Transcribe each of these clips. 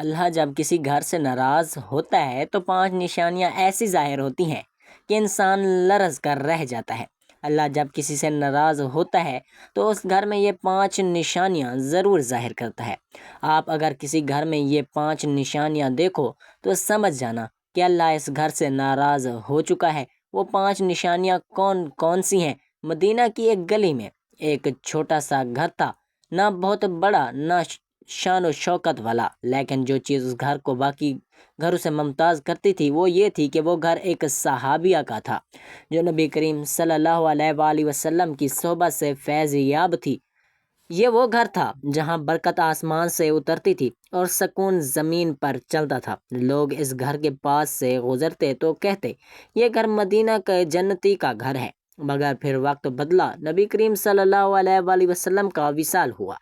اللہ جب کسی گھر سے ناراض ہوتا ہے تو 5 نشانیاں ایسی ظاہر ہوتی ہیں کہ انسان لرز کر رہ جاتا ہے۔ اللہ جب کسی سے ناراض ہوتا ہے تو اس گھر میں یہ 5 نشانیاں ضرور ظاہر کرتا ہے۔ آپ اگر کسی گھر میں یہ 5 نشانیاں دیکھو تو سمجھ جانا کہ اللہ اس گھر سے ناراض ہو چکا ہے۔ وہ 5 نشانیاں کون کون سی ہیں؟ مدینہ کی ایک گلی میں ایک چھوٹا سا گھر تھا، نہ بہت بڑا نہ شان و شوکت والا، لیکن جو چیز اس گھر کو باقی گھروں سے ممتاز کرتی تھی وہ یہ تھی کہ وہ گھر ایک صحابیہ کا تھا جو نبی کریم صلی اللہ علیہ وآلہ وسلم کی صحبت سے فیض یاب تھی۔ یہ وہ گھر تھا جہاں برکت آسمان سے اترتی تھی اور سکون زمین پر چلتا تھا۔ لوگ اس گھر کے پاس سے گزرتے تو کہتے یہ گھر مدینہ کے جنتی کا گھر ہے، مگر پھر وقت بدلا، نبی کریم صلی اللہ علیہ وآلہ وسلم کا وصال ہوا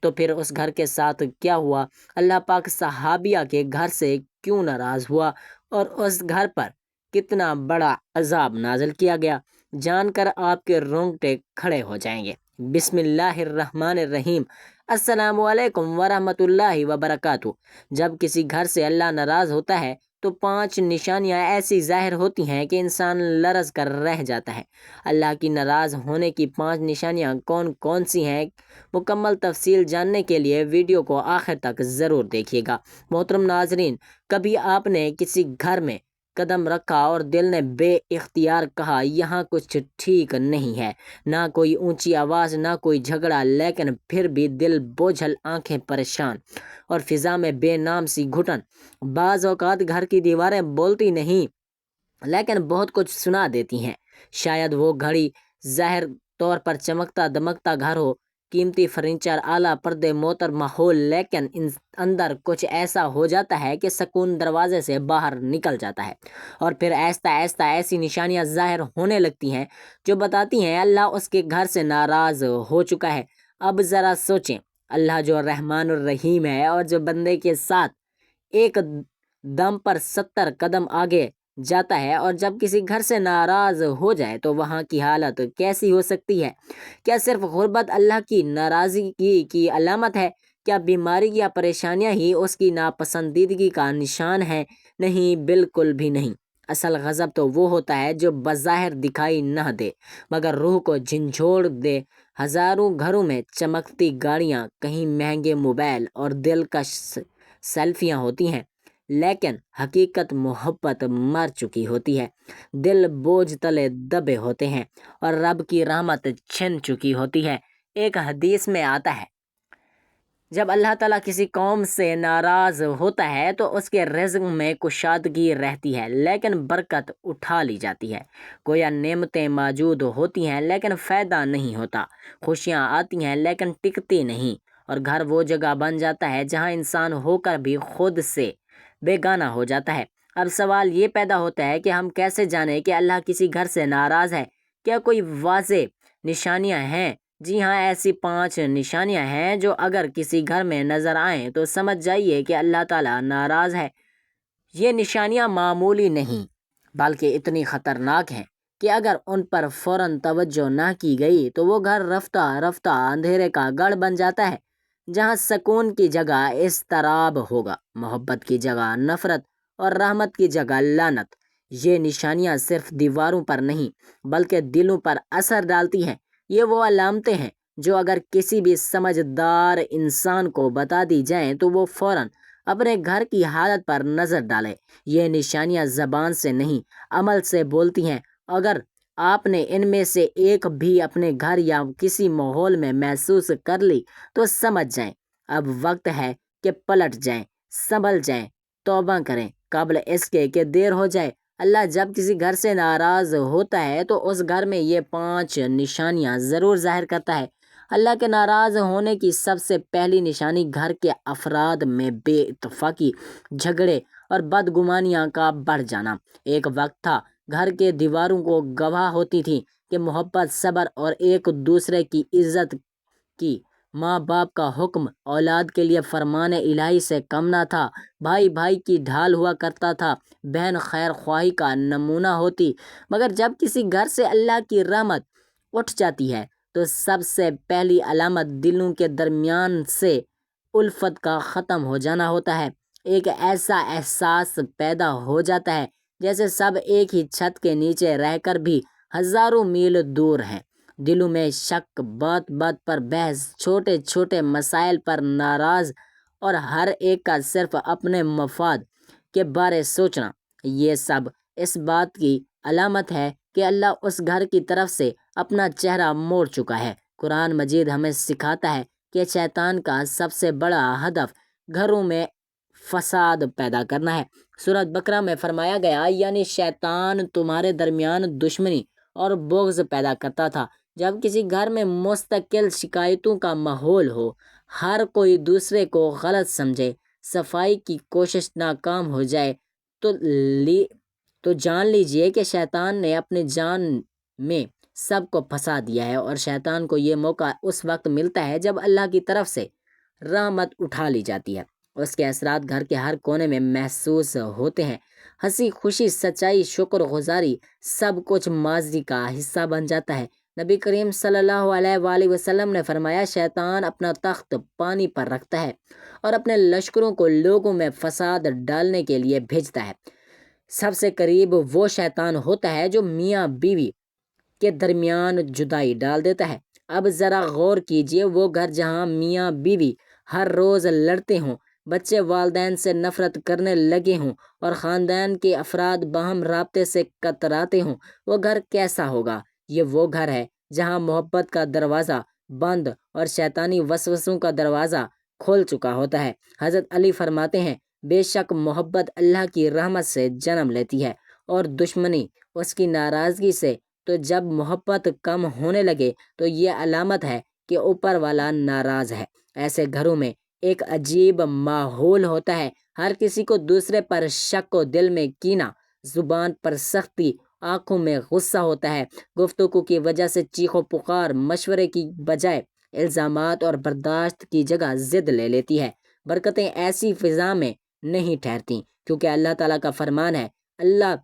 تو پھر اس گھر کے ساتھ کیا ہوا؟ اللہ پاک صحابیہ کے گھر سے کیوں ناراض ہوا اور اس گھر پر کتنا بڑا عذاب نازل کیا گیا، جان کر آپ کے رونگٹے کھڑے ہو جائیں گے۔ بسم اللہ الرحمن الرحیم۔ السلام علیکم ورحمۃ اللہ وبرکاتہ۔ جب کسی گھر سے اللہ ناراض ہوتا ہے تو 5 نشانیاں ایسی ظاہر ہوتی ہیں کہ انسان لرز کر رہ جاتا ہے۔ اللہ کی ناراض ہونے کی 5 نشانیاں کون کون سی ہیں؟ مکمل تفصیل جاننے کے لیے ویڈیو کو آخر تک ضرور دیکھیے گا۔ محترم ناظرین، کبھی آپ نے کسی گھر میں قدم رکھا اور دل نے بے اختیار کہا یہاں کچھ ٹھیک نہیں ہے؟ نہ کوئی اونچی آواز، نہ کوئی جھگڑا، لیکن پھر بھی دل بوجھل، آنکھیں پریشان اور فضا میں بے نام سی گھٹن۔ بعض اوقات گھر کی دیواریں بولتی نہیں لیکن بہت کچھ سنا دیتی ہیں۔ شاید وہ گھڑی ظاہر طور پر چمکتا دمکتا گھر ہو، قیمتی فرنیچر، اعلیٰ پردے، معطر ماحول، لیکن اندر کچھ ایسا ہو جاتا ہے کہ سکون دروازے سے باہر نکل جاتا ہے۔ اور پھر آہستہ آہستہ ایسی نشانیاں ظاہر ہونے لگتی ہیں جو بتاتی ہیں اللہ اس کے گھر سے ناراض ہو چکا ہے۔ اب ذرا سوچیں، اللہ جو رحمان الرحیم ہے اور جو بندے کے ساتھ ایک دم پر 70 قدم آگے جاتا ہے، اور جب کسی گھر سے ناراض ہو جائے تو وہاں کی حالت کیسی ہو سکتی ہے؟ کیا صرف غربت اللہ کی ناراضگی کی علامت ہے؟ کیا بیماری یا پریشانیاں ہی اس کی ناپسندیدگی کا نشان ہے؟ نہیں، بالکل بھی نہیں۔ اصل غضب تو وہ ہوتا ہے جو بظاہر دکھائی نہ دے مگر روح کو جھنجھوڑ دے۔ ہزاروں گھروں میں چمکتی گاڑیاں، کہیں مہنگے موبائل اور دلکش سیلفیاں ہوتی ہیں، لیکن حقیقت محبت مر چکی ہوتی ہے، دل بوجھ تلے دبے ہوتے ہیں اور رب کی رحمت چھن چکی ہوتی ہے۔ ایک حدیث میں آتا ہے جب اللہ تعالیٰ کسی قوم سے ناراض ہوتا ہے تو اس کے رزق میں کشادگی رہتی ہے لیکن برکت اٹھا لی جاتی ہے۔ گویا نعمتیں موجود ہوتی ہیں لیکن فائدہ نہیں ہوتا، خوشیاں آتی ہیں لیکن ٹکتی نہیں، اور گھر وہ جگہ بن جاتا ہے جہاں انسان ہو کر بھی خود سے بیگانہ ہو جاتا ہے۔ اب سوال یہ پیدا ہوتا ہے کہ ہم کیسے جانیں کہ اللہ کسی گھر سے ناراض ہے؟ کیا کوئی واضح نشانیاں ہیں؟ جی ہاں، ایسی 5 نشانیاں ہیں جو اگر کسی گھر میں نظر آئیں تو سمجھ جائیے کہ اللہ تعالیٰ ناراض ہے۔ یہ نشانیاں معمولی نہیں بلکہ اتنی خطرناک ہیں کہ اگر ان پر فوراً توجہ نہ کی گئی تو وہ گھر رفتہ رفتہ اندھیرے کا گڑھ بن جاتا ہے، جہاں سکون کی جگہ اضطراب ہوگا، محبت کی جگہ نفرت اور رحمت کی جگہ لعنت۔ یہ نشانیاں صرف دیواروں پر نہیں بلکہ دلوں پر اثر ڈالتی ہیں۔ یہ وہ علامتیں ہیں جو اگر کسی بھی سمجھدار انسان کو بتا دی جائیں تو وہ فوراً اپنے گھر کی حالت پر نظر ڈالے۔ یہ نشانیاں زبان سے نہیں، عمل سے بولتی ہیں۔ اگر آپ نے ان میں سے ایک بھی اپنے گھر یا کسی ماحول میں محسوس کر لی تو سمجھ جائیں اب وقت ہے کہ پلٹ جائیں، سنبھل جائیں، توبہ کریں قبل اس کے کہ دیر ہو جائے۔ اللہ جب کسی گھر سے ناراض ہوتا ہے تو اس گھر میں یہ 5 نشانیاں ضرور ظاہر کرتا ہے۔ اللہ کے ناراض ہونے کی سب سے پہلی نشانی گھر کے افراد میں بے اتفاقی، جھگڑے اور بدگمانیاں کا بڑھ جانا۔ ایک وقت تھا گھر کے دیواروں کو گواہ ہوتی تھی کہ محبت، صبر اور ایک دوسرے کی عزت کی۔ ماں باپ کا حکم اولاد کے لیے فرمان الہی سے کم نہ تھا، بھائی بھائی کی ڈھال ہوا کرتا تھا، بہن خیر خواہی کا نمونہ ہوتی۔ مگر جب کسی گھر سے اللہ کی رحمت اٹھ جاتی ہے تو سب سے پہلی علامت دلوں کے درمیان سے الفت کا ختم ہو جانا ہوتا ہے۔ ایک ایسا احساس پیدا ہو جاتا ہے جیسے سب ایک ہی چھت کے نیچے رہ کر بھی ہزاروں میل دور ہیں۔ دلوں میں شک، بات بات پر بحث، چھوٹے چھوٹے مسائل پر ناراض، اور ہر ایک کا صرف اپنے مفاد کے بارے سوچنا، یہ سب اس بات کی علامت ہے کہ اللہ اس گھر کی طرف سے اپنا چہرہ موڑ چکا ہے۔ قرآن مجید ہمیں سکھاتا ہے کہ شیطان کا سب سے بڑا ہدف گھروں میں فساد پیدا کرنا ہے۔ سورۃ بقرہ میں فرمایا گیا، یعنی شیطان تمہارے درمیان دشمنی اور بغض پیدا کرتا تھا۔ جب کسی گھر میں مستقل شکایتوں کا ماحول ہو، ہر کوئی دوسرے کو غلط سمجھے، صفائی کی کوشش ناکام ہو جائے، تو جان لیجئے کہ شیطان نے اپنی جان میں سب کو پھنسا دیا ہے، اور شیطان کو یہ موقع اس وقت ملتا ہے جب اللہ کی طرف سے رحمت اٹھا لی جاتی ہے۔ اس کے اثرات گھر کے ہر کونے میں محسوس ہوتے ہیں۔ ہنسی خوشی، سچائی، شکر گزاری، سب کچھ ماضی کا حصہ بن جاتا ہے۔ نبی کریم صلی اللہ علیہ وآلہ وسلم نے فرمایا، شیطان اپنا تخت پانی پر رکھتا ہے اور اپنے لشکروں کو لوگوں میں فساد ڈالنے کے لیے بھیجتا ہے۔ سب سے قریب وہ شیطان ہوتا ہے جو میاں بیوی کے درمیان جدائی ڈال دیتا ہے۔ اب ذرا غور کیجئے، وہ گھر جہاں میاں بیوی ہر روز لڑتے ہوں، بچے والدین سے نفرت کرنے لگے ہوں، اور خاندان کے افراد باہم رابطے سے کتراتے ہوں، وہ گھر کیسا ہوگا؟ یہ وہ گھر ہے جہاں محبت کا دروازہ بند اور شیطانی وسوسوں کا دروازہ کھول چکا ہوتا ہے۔ حضرت علی فرماتے ہیں، بے شک محبت اللہ کی رحمت سے جنم لیتی ہے اور دشمنی اس کی ناراضگی سے۔ تو جب محبت کم ہونے لگے تو یہ علامت ہے کہ اوپر والا ناراض ہے۔ ایسے گھروں میں ایک عجیب ماحول ہوتا ہے، ہر کسی کو دوسرے پر شک و دل میں کینہ، زبان پر سختی، آنکھوں میں غصہ ہوتا ہے۔ گفتگو کی وجہ سے چیخ و پکار مشورے کی بجائے الزامات اور برداشت کی جگہ ضد لے لیتی ہے۔ برکتیں ایسی فضا میں نہیں ٹھہرتی، کیونکہ اللہ تعالیٰ کا فرمان ہے، اللہ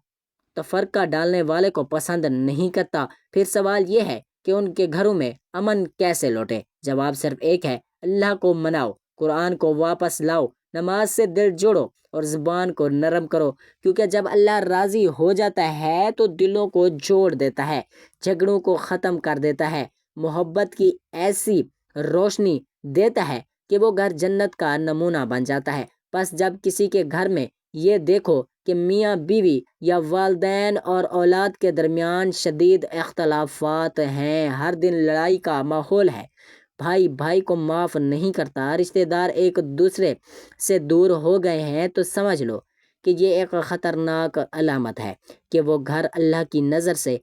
تفرقہ ڈالنے والے کو پسند نہیں کرتا۔ پھر سوال یہ ہے کہ ان کے گھروں میں امن کیسے لوٹے؟ جواب صرف ایک ہے، اللہ کو مناؤ، قرآن کو واپس لاؤ، نماز سے دل جوڑو اور زبان کو نرم کرو، کیونکہ جب اللہ راضی ہو جاتا ہے تو دلوں کو جوڑ دیتا ہے، جھگڑوں کو ختم کر دیتا ہے، محبت کی ایسی روشنی دیتا ہے کہ وہ گھر جنت کا نمونہ بن جاتا ہے۔ بس جب کسی کے گھر میں یہ دیکھو کہ میاں بیوی یا والدین اور اولاد کے درمیان شدید اختلافات ہیں، ہر دن لڑائی کا ماحول ہے، بھائی بھائی کو معاف نہیں کرتا، رشتہ دار ایک دوسرے سے دور ہو گئے ہیں، تو سمجھ لو کہ یہ ایک خطرناک علامت ہے کہ وہ گھر اللہ کی نظر سے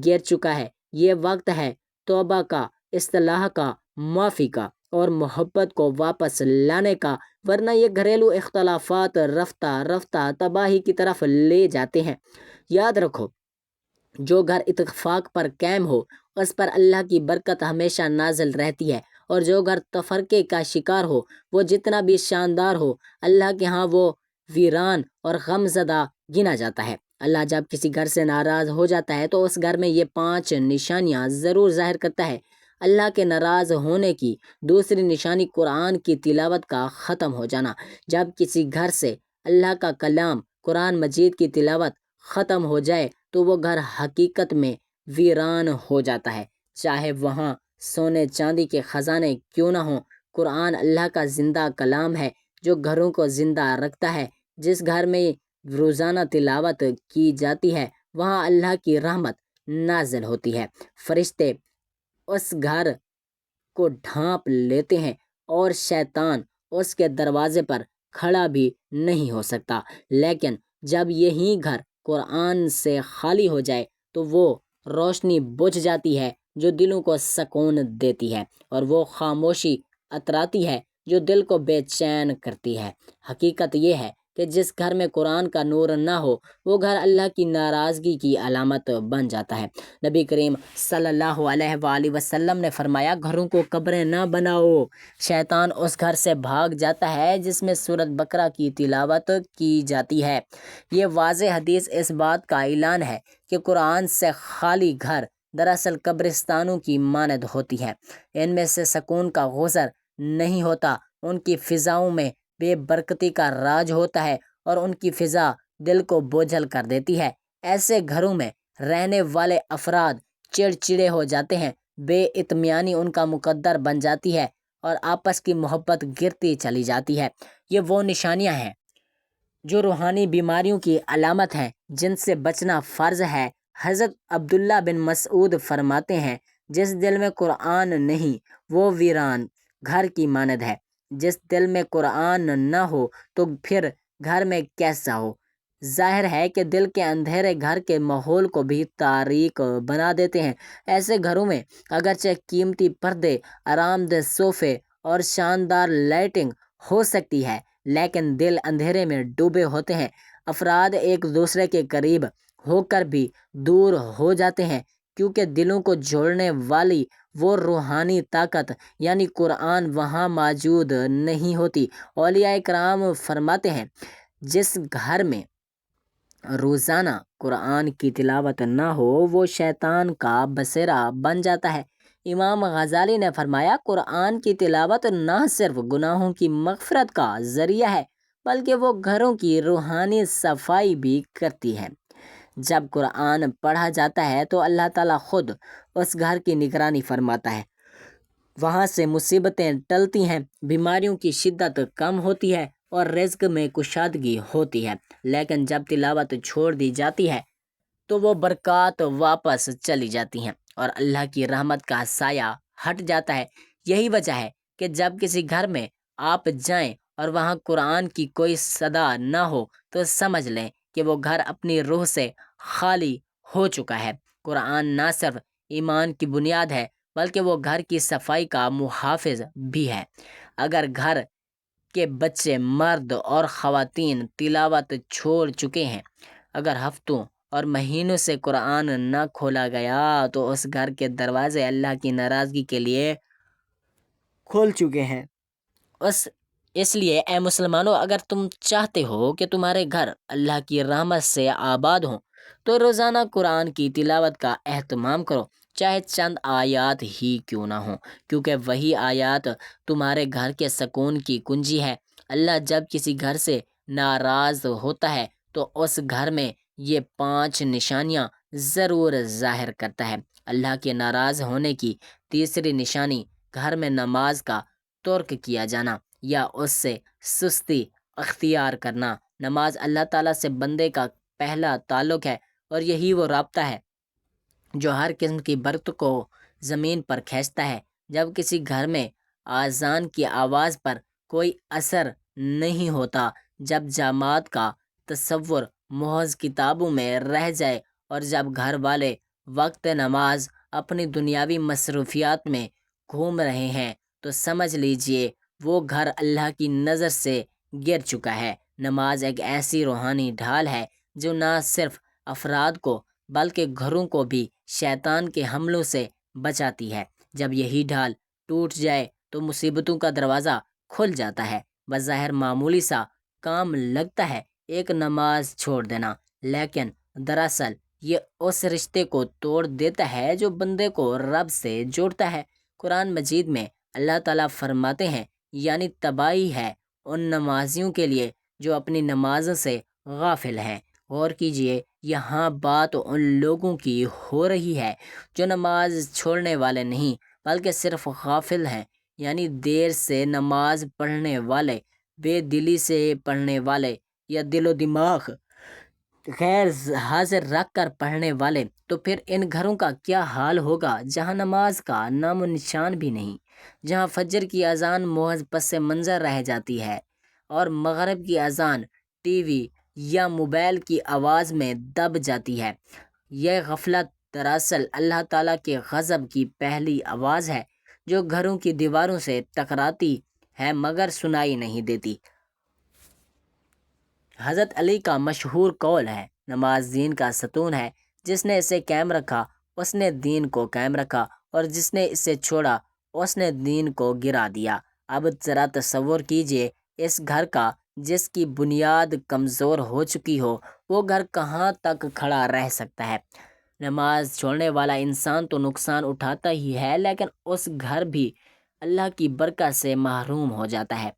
گر چکا ہے۔ یہ وقت ہے توبہ کا، اصلاح کا، معافی کا اور محبت کو واپس لانے کا، ورنہ یہ گھریلو اختلافات رفتہ رفتہ تباہی کی طرف لے جاتے ہیں۔ یاد رکھو، جو گھر اتفاق پر قائم ہو اس پر اللہ کی برکت ہمیشہ نازل رہتی ہے، اور جو گھر تفرقے کا شکار ہو وہ جتنا بھی شاندار ہو، اللہ کے ہاں وہ ویران اور غم زدہ گنا جاتا ہے۔ اللہ جب کسی گھر سے ناراض ہو جاتا ہے تو اس گھر میں یہ 5 نشانیاں ضرور ظاہر کرتا ہے۔ اللہ کے ناراض ہونے کی دوسری نشانی قرآن کی تلاوت کا ختم ہو جانا۔ جب کسی گھر سے اللہ کا کلام، قرآن مجید کی تلاوت ختم ہو جائے تو وہ گھر حقیقت میں ویران ہو جاتا ہے، چاہے وہاں سونے چاندی کے خزانے کیوں نہ ہوں۔ قرآن اللہ کا زندہ کلام ہے جو گھروں کو زندہ رکھتا ہے۔ جس گھر میں روزانہ تلاوت کی جاتی ہے وہاں اللہ کی رحمت نازل ہوتی ہے، فرشتے اس گھر کو ڈھانپ لیتے ہیں اور شیطان اس کے دروازے پر کھڑا بھی نہیں ہو سکتا۔ لیکن جب یہی گھر قرآن سے خالی ہو جائے تو وہ روشنی بجھ جاتی ہے جو دلوں کو سکون دیتی ہے، اور وہ خاموشی اتراتی ہے جو دل کو بے چین کرتی ہے۔ حقیقت یہ ہے کہ جس گھر میں قرآن کا نور نہ ہو وہ گھر اللہ کی ناراضگی کی علامت بن جاتا ہے۔ نبی کریم صلی اللہ علیہ وآلہ وسلم نے فرمایا، گھروں کو قبریں نہ بناؤ، شیطان اس گھر سے بھاگ جاتا ہے جس میں سورۃ بقرہ کی تلاوت کی جاتی ہے۔ یہ واضح حدیث اس بات کا اعلان ہے کہ قرآن سے خالی گھر دراصل قبرستانوں کی مانند ہوتی ہے۔ ان میں سے سکون کا گوہر نہیں ہوتا، ان کی فضاؤں میں بے برکتی کا راج ہوتا ہے اور ان کی فضا دل کو بوجھل کر دیتی ہے۔ ایسے گھروں میں رہنے والے افراد چڑچڑے ہو جاتے ہیں، بے اطمینانی ان کا مقدر بن جاتی ہے اور آپس کی محبت گرتی چلی جاتی ہے۔ یہ وہ نشانیاں ہیں جو روحانی بیماریوں کی علامت ہیں، جن سے بچنا فرض ہے۔ حضرت عبداللہ بن مسعود فرماتے ہیں، جس دل میں قرآن نہیں وہ ویران گھر کی مانند ہے۔ جس دل میں قرآن نہ ہو تو پھر گھر میں کیسا ہو؟ ظاہر ہے کہ دل کے اندھیرے گھر کے ماحول کو بھی تاریک بنا دیتے ہیں۔ ایسے گھروں میں اگرچہ قیمتی پردے، آرام دہ صوفے اور شاندار لائٹنگ ہو سکتی ہے، لیکن دل اندھیرے میں ڈوبے ہوتے ہیں۔ افراد ایک دوسرے کے قریب ہو کر بھی دور ہو جاتے ہیں، کیونکہ دلوں کو جوڑنے والی وہ روحانی طاقت یعنی قرآن وہاں موجود نہیں ہوتی۔ اولیاء کرام فرماتے ہیں، جس گھر میں روزانہ قرآن کی تلاوت نہ ہو وہ شیطان کا بسیرا بن جاتا ہے۔ امام غزالی نے فرمایا، قرآن کی تلاوت نہ صرف گناہوں کی مغفرت کا ذریعہ ہے بلکہ وہ گھروں کی روحانی صفائی بھی کرتی ہے۔ جب قرآن پڑھا جاتا ہے تو اللہ تعالیٰ خود اس گھر کی نگرانی فرماتا ہے، وہاں سے مصیبتیں ٹلتی ہیں، بیماریوں کی شدت کم ہوتی ہے اور رزق میں کشادگی ہوتی ہے۔ لیکن جب تلاوت چھوڑ دی جاتی ہے تو وہ برکات واپس چلی جاتی ہیں اور اللہ کی رحمت کا سایہ ہٹ جاتا ہے۔ یہی وجہ ہے کہ جب کسی گھر میں آپ جائیں اور وہاں قرآن کی کوئی صدا نہ ہو تو سمجھ لیں کہ وہ گھر اپنی روح سے خالی ہو چکا ہے۔ قرآن نہ صرف ایمان کی بنیاد ہے بلکہ وہ گھر کی صفائی کا محافظ بھی ہے۔ اگر گھر کے بچے، مرد اور خواتین تلاوت چھوڑ چکے ہیں، اگر ہفتوں اور مہینوں سے قرآن نہ کھولا گیا تو اس گھر کے دروازے اللہ کی ناراضگی کے لیے کھول چکے ہیں۔ اس لیے اے مسلمانوں، اگر تم چاہتے ہو کہ تمہارے گھر اللہ کی رحمت سے آباد ہوں تو روزانہ قرآن کی تلاوت کا اہتمام کرو، چاہے چند آیات ہی کیوں نہ ہوں، کیونکہ وہی آیات تمہارے گھر کے سکون کی کنجی ہے۔ اللہ جب کسی گھر سے ناراض ہوتا ہے تو اس گھر میں یہ 5 نشانیاں ضرور ظاہر کرتا ہے۔ اللہ کے ناراض ہونے کی تیسری نشانی گھر میں نماز کا ترک کیا جانا یا اس سے سستی اختیار کرنا۔ نماز اللہ تعالیٰ سے بندے کا پہلا تعلق ہے اور یہی وہ رابطہ ہے جو ہر قسم کی برکت کو زمین پر کھینچتا ہے۔ جب کسی گھر میں اذان کی آواز پر کوئی اثر نہیں ہوتا، جب جماعت کا تصور محض کتابوں میں رہ جائے اور جب گھر والے وقت نماز اپنی دنیاوی مصروفیات میں گھوم رہے ہیں تو سمجھ لیجئے وہ گھر اللہ کی نظر سے گر چکا ہے۔ نماز ایک ایسی روحانی ڈھال ہے جو نہ صرف افراد کو بلکہ گھروں کو بھی شیطان کے حملوں سے بچاتی ہے۔ جب یہی ڈھال ٹوٹ جائے تو مصیبتوں کا دروازہ کھل جاتا ہے۔ بظاہر معمولی سا کام لگتا ہے ایک نماز چھوڑ دینا، لیکن دراصل یہ اس رشتے کو توڑ دیتا ہے جو بندے کو رب سے جوڑتا ہے۔ قرآن مجید میں اللہ تعالیٰ فرماتے ہیں، یعنی تباہی ہے ان نمازیوں کے لیے جو اپنی نمازوں سے غافل ہیں۔ غور کیجئے، یہاں بات ان لوگوں کی ہو رہی ہے جو نماز چھوڑنے والے نہیں بلکہ صرف غافل ہیں، یعنی دیر سے نماز پڑھنے والے، بے دلی سے پڑھنے والے یا دل و دماغ غیر حاضر رکھ کر پڑھنے والے۔ تو پھر ان گھروں کا کیا حال ہوگا جہاں نماز کا نام و نشان بھی نہیں، جہاں فجر کی اذان محض پس منظر رہ جاتی ہے اور مغرب کی اذان ٹی وی یا موبائل کی آواز میں دب جاتی ہے۔ یہ غفلت دراصل اللہ تعالیٰ کے غضب کی پہلی آواز ہے جو گھروں کی دیواروں سے ٹکراتی ہے مگر سنائی نہیں دیتی۔ حضرت علی کا مشہور قول ہے، نماز دین کا ستون ہے، جس نے اسے قائم رکھا اس نے دین کو قائم رکھا اور جس نے اسے چھوڑا اس نے دین کو گرا دیا۔ اب ذرا تصور کیجئے، اس گھر کا جس کی بنیاد کمزور ہو چکی ہو، وہ گھر کہاں تک کھڑا رہ سکتا ہے؟ نماز چھوڑنے والا انسان تو نقصان اٹھاتا ہی ہے، لیکن اس گھر بھی اللہ کی برکت سے محروم ہو جاتا ہے۔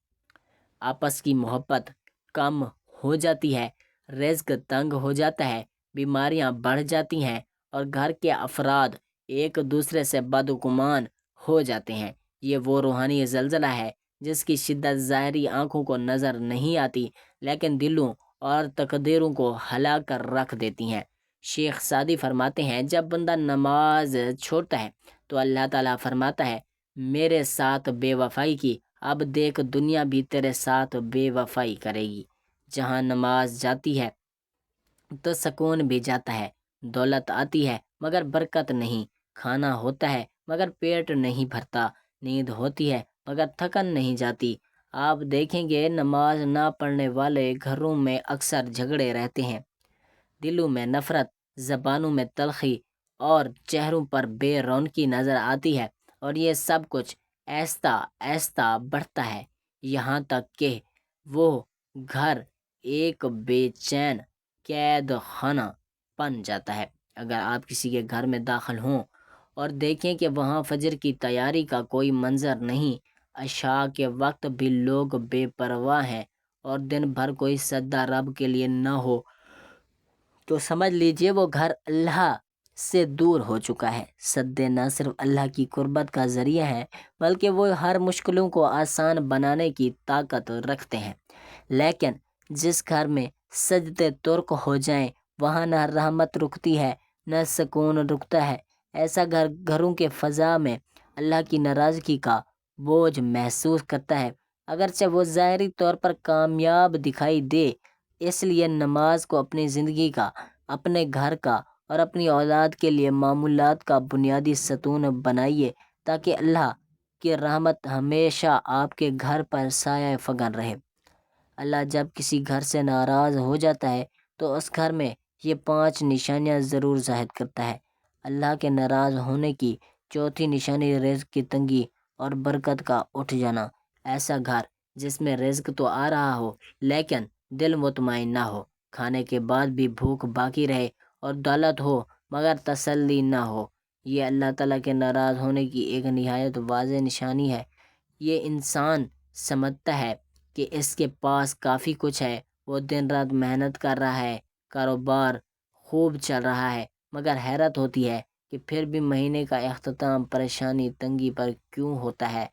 آپس کی محبت کم ہو جاتی ہے، رزق تنگ ہو جاتا ہے، بیماریاں بڑھ جاتی ہیں اور گھر کے افراد ایک دوسرے سے بدگمان ہو جاتے ہیں۔ یہ وہ روحانی زلزلہ ہے جس کی شدت ظاہری آنکھوں کو نظر نہیں آتی، لیکن دلوں اور تقدیروں کو ہلا کر رکھ دیتی ہیں۔ شیخ سعدی فرماتے ہیں، جب بندہ نماز چھوڑتا ہے تو اللہ تعالیٰ فرماتا ہے، میرے ساتھ بے وفائی کی، اب دیکھ دنیا بھی تیرے ساتھ بے وفائی کرے گی۔ جہاں نماز جاتی ہے تو سکون بھی جاتا ہے، دولت آتی ہے مگر برکت نہیں، کھانا ہوتا ہے مگر پیٹ نہیں بھرتا، نیند ہوتی ہے مگر تھکن نہیں جاتی۔ آپ دیکھیں گے نماز نہ پڑھنے والے گھروں میں اکثر جھگڑے رہتے ہیں، دلوں میں نفرت، زبانوں میں تلخی اور چہروں پر بے رونقی نظر آتی ہے، اور یہ سب کچھ آہستہ آہستہ بڑھتا ہے، یہاں تک کہ وہ گھر ایک بے چین قید خانہ بن جاتا ہے۔ اگر آپ کسی کے گھر میں داخل ہوں اور دیکھیں کہ وہاں فجر کی تیاری کا کوئی منظر نہیں، عشاء کے وقت بھی لوگ بے پرواہ ہیں، اور دن بھر کوئی سجدہ رب کے لیے نہ ہو، تو سمجھ لیجئے وہ گھر اللہ سے دور ہو چکا ہے۔ سجدے نہ صرف اللہ کی قربت کا ذریعہ ہیں، بلکہ وہ ہر مشکلوں کو آسان بنانے کی طاقت رکھتے ہیں۔ لیکن جس گھر میں سجدے ترک ہو جائیں، وہاں نہ رحمت رکتی ہے نہ سکون رکتا ہے۔ ایسا گھر گھروں کے فضا میں اللہ کی ناراضگی کا بوجھ محسوس کرتا ہے، اگرچہ وہ ظاہری طور پر کامیاب دکھائی دے۔ اس لیے نماز کو اپنی زندگی کا، اپنے گھر کا اور اپنی اولاد کے لیے معمولات کا بنیادی ستون بنائیے، تاکہ اللہ کی رحمت ہمیشہ آپ کے گھر پر سایہ فگن رہے۔ اللہ جب کسی گھر سے ناراض ہو جاتا ہے تو اس گھر میں یہ 5 نشانیاں ضرور ظاہر کرتا ہے۔ اللہ کے ناراض ہونے کی چوتھی نشانی رزق کی تنگی اور برکت کا اٹھ جانا۔ ایسا گھر جس میں رزق تو آ رہا ہو لیکن دل مطمئن نہ ہو، کھانے کے بعد بھی بھوک باقی رہے، اور دولت ہو مگر تسلی نہ ہو، یہ اللہ تعالیٰ کے ناراض ہونے کی ایک نہایت واضح نشانی ہے۔ یہ انسان سمجھتا ہے کہ اس کے پاس کافی کچھ ہے، وہ دن رات محنت کر رہا ہے، کاروبار خوب چل رہا ہے، مگر حیرت ہوتی ہے کہ پھر بھی مہینے کا اختتام پریشانی تنگی پر کیوں ہوتا ہے،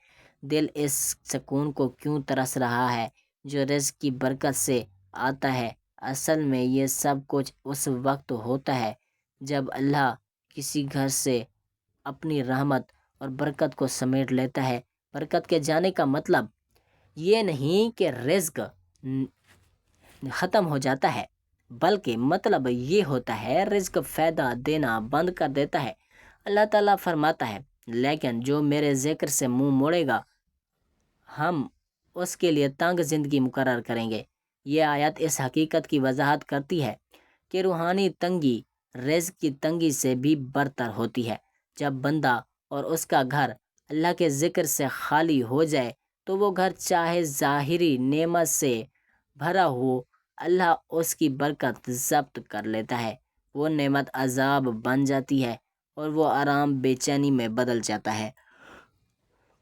دل اس سکون کو کیوں ترس رہا ہے جو رزق کی برکت سے آتا ہے۔ اصل میں یہ سب کچھ اس وقت ہوتا ہے جب اللہ کسی گھر سے اپنی رحمت اور برکت کو سمیٹ لیتا ہے۔ برکت کے جانے کا مطلب یہ نہیں کہ رزق ختم ہو جاتا ہے، بلکہ مطلب یہ ہوتا ہے رزق فائدہ دینا بند کر دیتا ہے۔ اللہ تعالیٰ فرماتا ہے، لیکن جو میرے ذکر سے منہ موڑے گا ہم اس کے لیے تنگ زندگی مقرر کریں گے۔ یہ آیت اس حقیقت کی وضاحت کرتی ہے کہ روحانی تنگی رزق کی تنگی سے بھی برتر ہوتی ہے۔ جب بندہ اور اس کا گھر اللہ کے ذکر سے خالی ہو جائے تو وہ گھر چاہے ظاہری نعمت سے بھرا ہو، اللہ اس کی برکت ضبط کر لیتا ہے، وہ نعمت عذاب بن جاتی ہے، اور وہ آرام بے چینی میں بدل جاتا ہے،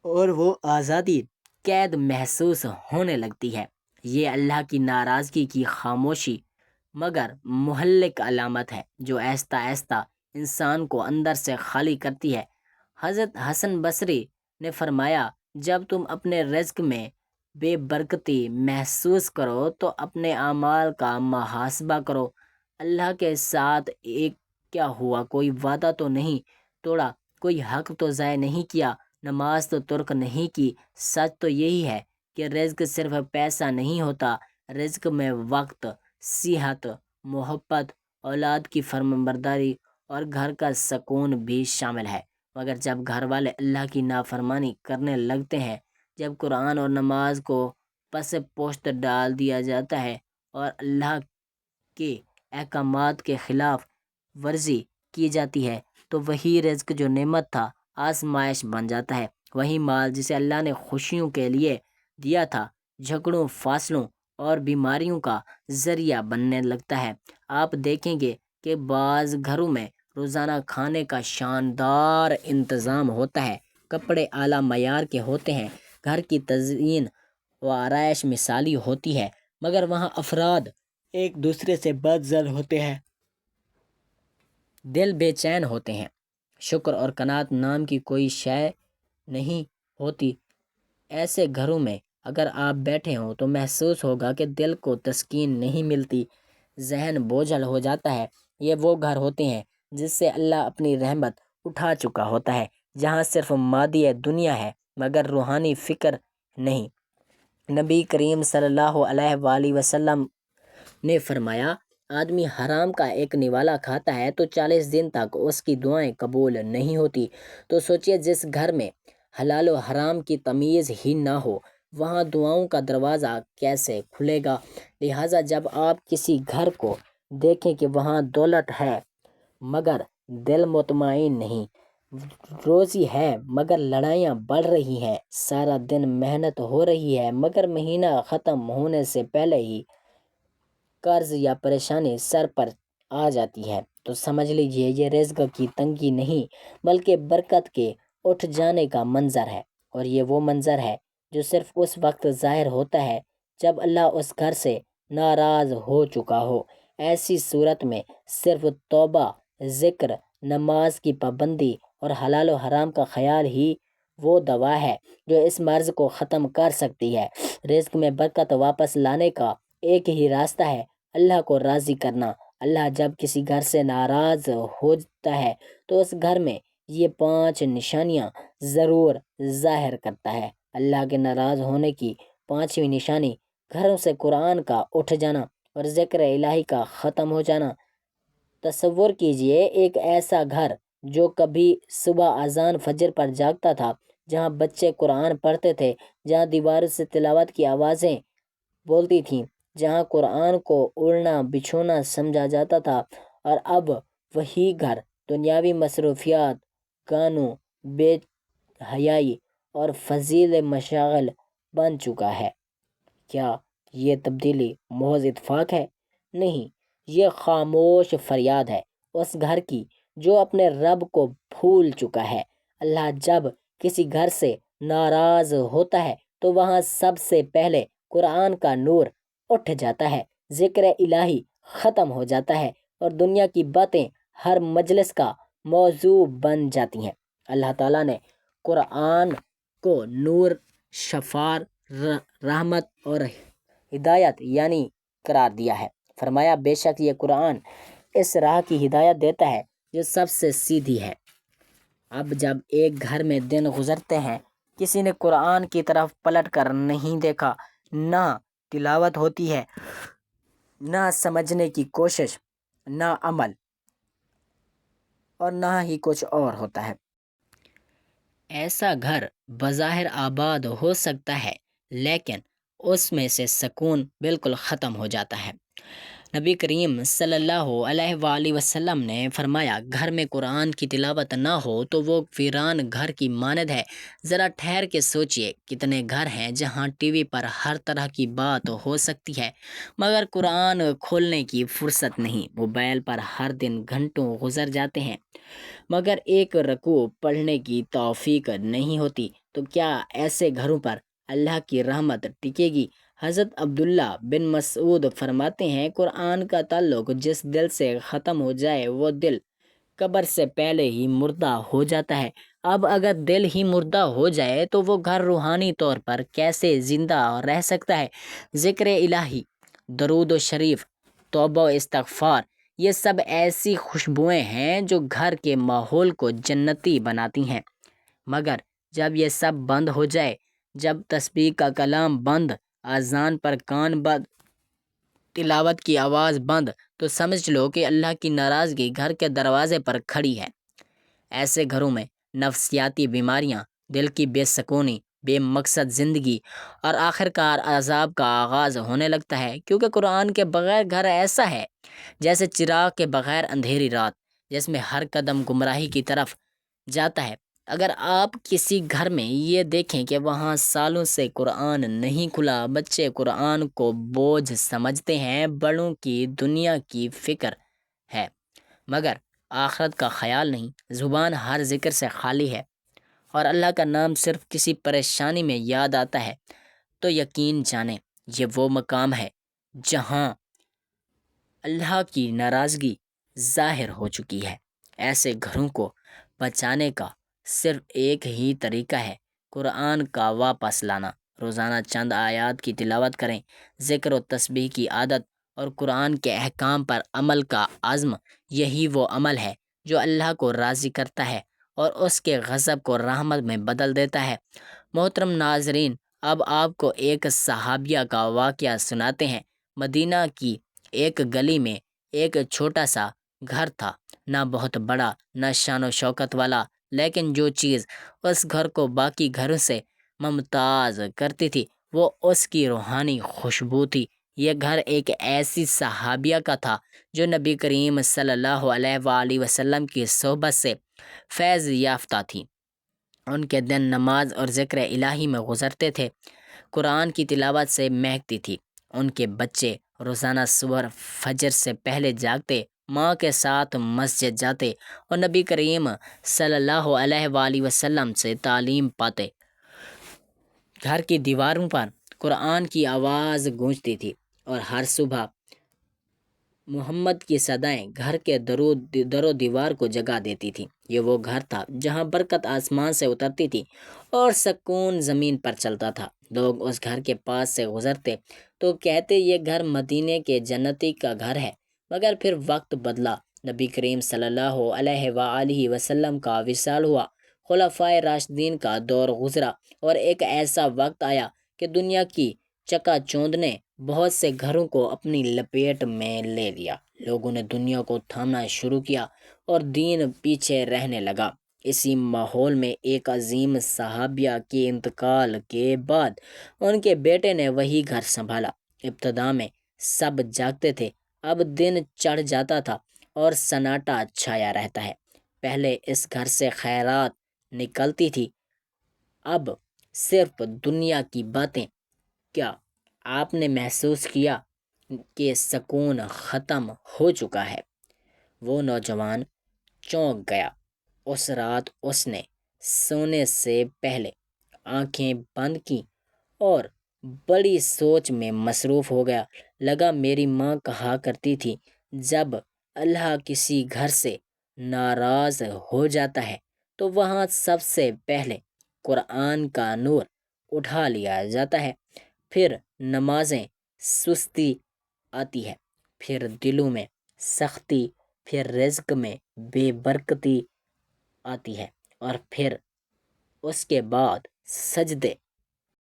اور وہ آزادی قید محسوس ہونے لگتی ہے۔ یہ اللہ کی ناراضگی کی خاموشی مگر مہلک علامت ہے جو آہستہ آہستہ انسان کو اندر سے خالی کرتی ہے۔ حضرت حسن بصری نے فرمایا، جب تم اپنے رزق میں بے برکتی محسوس کرو تو اپنے اعمال کا محاسبہ کرو۔ اللہ کے ساتھ ایک کیا ہوا، کوئی وعدہ تو نہیں توڑا، کوئی حق تو ضائع نہیں کیا، نماز تو ترک نہیں کی۔ سچ تو یہی ہے کہ رزق صرف پیسہ نہیں ہوتا، رزق میں وقت، صحت، محبت، اولاد کی فرمانبرداری اور گھر کا سکون بھی شامل ہے۔ مگر جب گھر والے اللہ کی نافرمانی کرنے لگتے ہیں، جب قرآن اور نماز کو پس پشت ڈال دیا جاتا ہے اور اللہ کے احکامات کے خلاف ورزی کی جاتی ہے، تو وہی رزق جو نعمت تھا آزمائش بن جاتا ہے۔ وہی مال جسے اللہ نے خوشیوں کے لیے دیا تھا جھگڑوں، فاصلوں اور بیماریوں کا ذریعہ بننے لگتا ہے۔ آپ دیکھیں گے کہ بعض گھروں میں روزانہ کھانے کا شاندار انتظام ہوتا ہے، کپڑے اعلیٰ معیار کے ہوتے ہیں، گھر کی تزئین و آرائش مثالی ہوتی ہے، مگر وہاں افراد ایک دوسرے سے بد زن ہوتے ہیں، دل بے چین ہوتے ہیں، شکر اور قناعت نام کی کوئی شے نہیں ہوتی۔ ایسے گھروں میں اگر آپ بیٹھے ہوں تو محسوس ہوگا کہ دل کو تسکین نہیں ملتی، ذہن بوجھل ہو جاتا ہے۔ یہ وہ گھر ہوتے ہیں جس سے اللہ اپنی رحمت اٹھا چکا ہوتا ہے، جہاں صرف مادی دنیا ہے مگر روحانی فکر نہیں۔ نبی کریم صلی اللہ علیہ وآلہ وسلم نے فرمایا، آدمی حرام کا ایک نوالا کھاتا ہے تو 40 دن تک اس کی دعائیں قبول نہیں ہوتی۔ تو سوچئے جس گھر میں حلال و حرام کی تمیز ہی نہ ہو، وہاں دعاؤں کا دروازہ کیسے کھلے گا؟ لہٰذا جب آپ کسی گھر کو دیکھیں کہ وہاں دولت ہے مگر دل مطمئن نہیں، روزی ہے مگر لڑائیاں بڑھ رہی ہیں، سارا دن محنت ہو رہی ہے مگر مہینہ ختم ہونے سے پہلے ہی قرض یا پریشانی سر پر آ جاتی ہے، تو سمجھ لیجئے یہ رزق کی تنگی نہیں بلکہ برکت کے اٹھ جانے کا منظر ہے، اور یہ وہ منظر ہے جو صرف اس وقت ظاہر ہوتا ہے جب اللہ اس گھر سے ناراض ہو چکا ہو۔ ایسی صورت میں صرف توبہ، ذکر، نماز کی پابندی اور حلال و حرام کا خیال ہی وہ دوا ہے جو اس مرض کو ختم کر سکتی ہے۔ رزق میں برکت واپس لانے کا ایک ہی راستہ ہے، اللہ کو راضی کرنا۔ اللہ جب کسی گھر سے ناراض ہوتا ہے تو اس گھر میں یہ 5 نشانیاں ضرور ظاہر کرتا ہے۔ اللہ کے ناراض ہونے کی 5ویں نشانی گھروں سے قرآن کا اٹھ جانا اور ذکر الہی کا ختم ہو جانا۔ تصور کیجئے ایک ایسا گھر جو کبھی صبح اذان فجر پر جاگتا تھا، جہاں بچے قرآن پڑھتے تھے، جہاں دیواروں سے تلاوت کی آوازیں بولتی تھیں، جہاں قرآن کو اڑنا بچھونا سمجھا جاتا تھا، اور اب وہی گھر دنیاوی مصروفیات، گانوں، بے حیائی اور فضیل مشاغل بن چکا ہے۔ کیا یہ تبدیلی محض اتفاق ہے؟ نہیں، یہ خاموش فریاد ہے اس گھر کی جو اپنے رب کو بھول چکا ہے۔ اللہ جب کسی گھر سے ناراض ہوتا ہے تو وہاں سب سے پہلے قرآن کا نور اٹھ جاتا ہے، ذکر الہی ختم ہو جاتا ہے اور دنیا کی باتیں ہر مجلس کا موضوع بن جاتی ہیں۔ اللہ تعالیٰ نے قرآن کو نور، شفار، رحمت اور ہدایت یعنی قرار دیا ہے۔ فرمایا، بے شک یہ قرآن اس راہ کی ہدایت دیتا ہے جو سب سے سیدھی ہے۔ اب جب ایک گھر میں دن گزرتے ہیں، کسی نے قرآن کی طرف پلٹ کر نہیں دیکھا، نہ تلاوت ہوتی ہے، نہ سمجھنے کی کوشش، نہ عمل، اور نہ ہی کچھ اور ہوتا ہے، ایسا گھر بظاہر آباد ہو سکتا ہے لیکن اس میں سے سکون بالکل ختم ہو جاتا ہے۔ نبی کریم صلی اللہ علیہ وآلہ وسلم نے فرمایا، گھر میں قرآن کی تلاوت نہ ہو تو وہ ویران گھر کی مانند ہے۔ ذرا ٹھہر کے سوچئے، کتنے گھر ہیں جہاں ٹی وی پر ہر طرح کی بات ہو سکتی ہے مگر قرآن کھولنے کی فرصت نہیں۔ موبائل پر ہر دن گھنٹوں گزر جاتے ہیں مگر ایک رکوع پڑھنے کی توفیق نہیں ہوتی۔ تو کیا ایسے گھروں پر اللہ کی رحمت ٹکے گی؟ حضرت عبداللہ بن مسعود فرماتے ہیں، قرآن کا تعلق جس دل سے ختم ہو جائے وہ دل قبر سے پہلے ہی مردہ ہو جاتا ہے۔ اب اگر دل ہی مردہ ہو جائے تو وہ گھر روحانی طور پر کیسے زندہ رہ سکتا ہے؟ ذکر الہی، درود و شریف، توبہ و استغفار، یہ سب ایسی خوشبوئیں ہیں جو گھر کے ماحول کو جنتی بناتی ہیں، مگر جب یہ سب بند ہو جائے، جب تسبیح کا کلام بند، اذان پر کان بند، تلاوت کی آواز بند، تو سمجھ لو کہ اللہ کی ناراضگی گھر کے دروازے پر کھڑی ہے۔ ایسے گھروں میں نفسیاتی بیماریاں، دل کی بے سکونی، بے مقصد زندگی اور آخرکار عذاب کا آغاز ہونے لگتا ہے، کیونکہ قرآن کے بغیر گھر ایسا ہے جیسے چراغ کے بغیر اندھیری رات، جس میں ہر قدم گمراہی کی طرف جاتا ہے۔ اگر آپ کسی گھر میں یہ دیکھیں کہ وہاں سالوں سے قرآن نہیں کھلا، بچے قرآن کو بوجھ سمجھتے ہیں، بڑوں کی دنیا کی فکر ہے مگر آخرت کا خیال نہیں، زبان ہر ذکر سے خالی ہے اور اللہ کا نام صرف کسی پریشانی میں یاد آتا ہے، تو یقین جانیں یہ وہ مقام ہے جہاں اللہ کی ناراضگی ظاہر ہو چکی ہے۔ ایسے گھروں کو بچانے کا صرف ایک ہی طریقہ ہے، قرآن کا واپس لانا۔ روزانہ چند آیات کی تلاوت کریں، ذکر و تسبیح کی عادت اور قرآن کے احکام پر عمل کا عزم، یہی وہ عمل ہے جو اللہ کو راضی کرتا ہے اور اس کے غضب کو رحمت میں بدل دیتا ہے۔ محترم ناظرین، اب آپ کو ایک صحابیہ کا واقعہ سناتے ہیں۔ مدینہ کی ایک گلی میں ایک چھوٹا سا گھر تھا، نہ بہت بڑا نہ شان و شوکت والا، لیکن جو چیز اس گھر کو باقی گھروں سے ممتاز کرتی تھی وہ اس کی روحانی خوشبو تھی۔ یہ گھر ایک ایسی صحابیہ کا تھا جو نبی کریم صلی اللہ علیہ وآلہ وسلم کی صحبت سے فیض یافتہ تھی۔ ان کے دن نماز اور ذکر الہی میں گزرتے تھے، قرآن کی تلاوت سے مہکتی تھی۔ ان کے بچے روزانہ صبح فجر سے پہلے جاگتے، ماں کے ساتھ مسجد جاتے اور نبی کریم صلی اللہ علیہ وآلہ وسلم سے تعلیم پاتے۔ گھر کی دیواروں پر قرآن کی آواز گونجتی تھی اور ہر صبح محمد کی صدائیں گھر کے در و دیوار کو جگا دیتی تھی۔ یہ وہ گھر تھا جہاں برکت آسمان سے اترتی تھی اور سکون زمین پر چلتا تھا۔ لوگ اس گھر کے پاس سے گزرتے تو کہتے یہ گھر مدینے کے جنتی کا گھر ہے، مگر پھر وقت بدلا۔ نبی کریم صلی اللہ علیہ وآلہ وسلم کا وصال ہوا، خلفائے راشدین کا دور گزرا اور ایک ایسا وقت آیا کہ دنیا کی چکا چوند نے بہت سے گھروں کو اپنی لپیٹ میں لے لیا۔ لوگوں نے دنیا کو تھامنا شروع کیا اور دین پیچھے رہنے لگا۔ اسی ماحول میں ایک عظیم صحابیہ کے انتقال کے بعد ان کے بیٹے نے وہی گھر سنبھالا۔ ابتدا میں سب جاگتے تھے، اب دن چڑھ جاتا تھا اور سناٹا چھایا رہتا ہے۔ پہلے اس گھر سے خیرات نکلتی تھی، اب صرف دنیا کی باتیں۔ کیا آپ نے محسوس کیا کہ سکون ختم ہو چکا ہے؟ وہ نوجوان چونک گیا۔ اس رات اس نے سونے سے پہلے آنکھیں بند کیں اور بڑی سوچ میں مصروف ہو گیا۔ لگا میری ماں کہا کرتی تھی جب اللہ کسی گھر سے ناراض ہو جاتا ہے تو وہاں سب سے پہلے قرآن کا نور اٹھا لیا جاتا ہے، پھر نمازیں سستی آتی ہے، پھر دلوں میں سختی، پھر رزق میں بے برکتی آتی ہے اور پھر اس کے بعد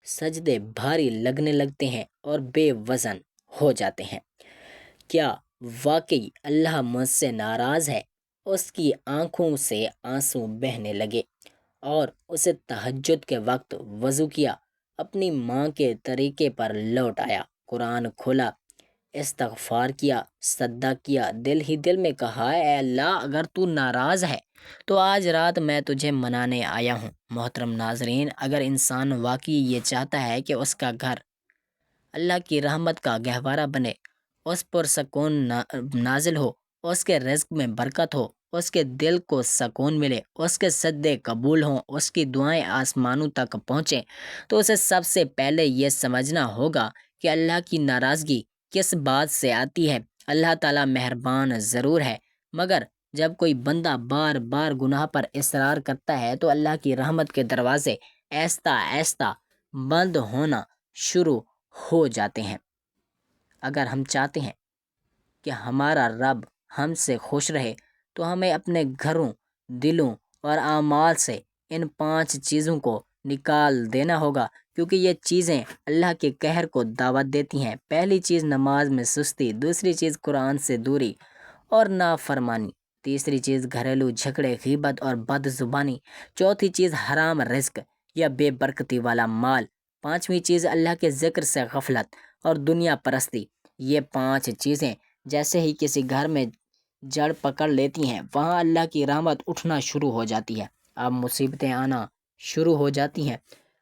سجدے بھاری لگنے لگتے ہیں اور بے وزن ہو جاتے ہیں۔ کیا واقعی اللہ مجھ سے ناراض ہے؟ اس کی آنکھوں سے آنسو بہنے لگے اور اسے تہجد کے وقت وضو کیا، اپنی ماں کے طریقے پر لوٹ آیا، قرآن کھولا، استغفار کیا، سجدہ کیا، دل ہی دل میں کہا اے اللہ اگر تو ناراض ہے تو آج رات میں تجھے منانے آیا ہوں۔ محترم ناظرین، اگر انسان واقعی یہ چاہتا ہے کہ اس کا گھر اللہ کی رحمت کا گہوارہ بنے، اس پر سکون نازل ہو، اس کے رزق میں برکت ہو، اس کے دل کو سکون ملے، اس کے سجدے قبول ہوں، اس کی دعائیں آسمانوں تک پہنچیں، تو اسے سب سے پہلے یہ سمجھنا ہوگا کہ اللہ کی ناراضگی کس بات سے آتی ہے۔ اللہ تعالیٰ مہربان ضرور ہے، مگر جب کوئی بندہ بار بار گناہ پر اصرار کرتا ہے تو اللہ کی رحمت کے دروازے آہستہ آہستہ بند ہونا شروع ہو جاتے ہیں۔ اگر ہم چاہتے ہیں کہ ہمارا رب ہم سے خوش رہے تو ہمیں اپنے گھروں، دلوں اور اعمال سے ان 5 چیزوں کو نکال دینا ہوگا، کیونکہ یہ چیزیں اللہ کے قہر کو دعوت دیتی ہیں۔ پہلی چیز نماز میں سستی، دوسری چیز قرآن سے دوری اور نافرمانی، تیسری چیز گھریلو جھگڑے، غیبت اور بد زبانی، چوتھی چیز حرام رزق یا بے برکتی والا مال، پانچویں چیز اللہ کے ذکر سے غفلت اور دنیا پرستی۔ یہ 5 چیزیں جیسے ہی کسی گھر میں جڑ پکڑ لیتی ہیں، وہاں اللہ کی رحمت اٹھنا شروع ہو جاتی ہے، اب مصیبتیں آنا شروع ہو جاتی ہیں۔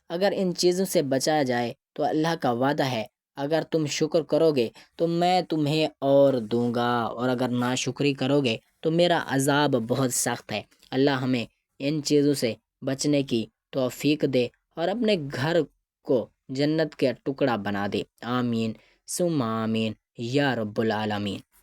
اگر ان چیزوں سے بچا جائے تو اللہ کا وعدہ ہے اگر تم شکر کرو گے تو میں تمہیں اور دوں گا، اور اگر ناشکری کرو گے تو میرا عذاب بہت سخت ہے۔ اللہ ہمیں ان چیزوں سے بچنے کی توفیق دے اور اپنے گھر کو جنت کا ٹکڑا بنا دے۔ آمین ثم آمین یا رب العالمین۔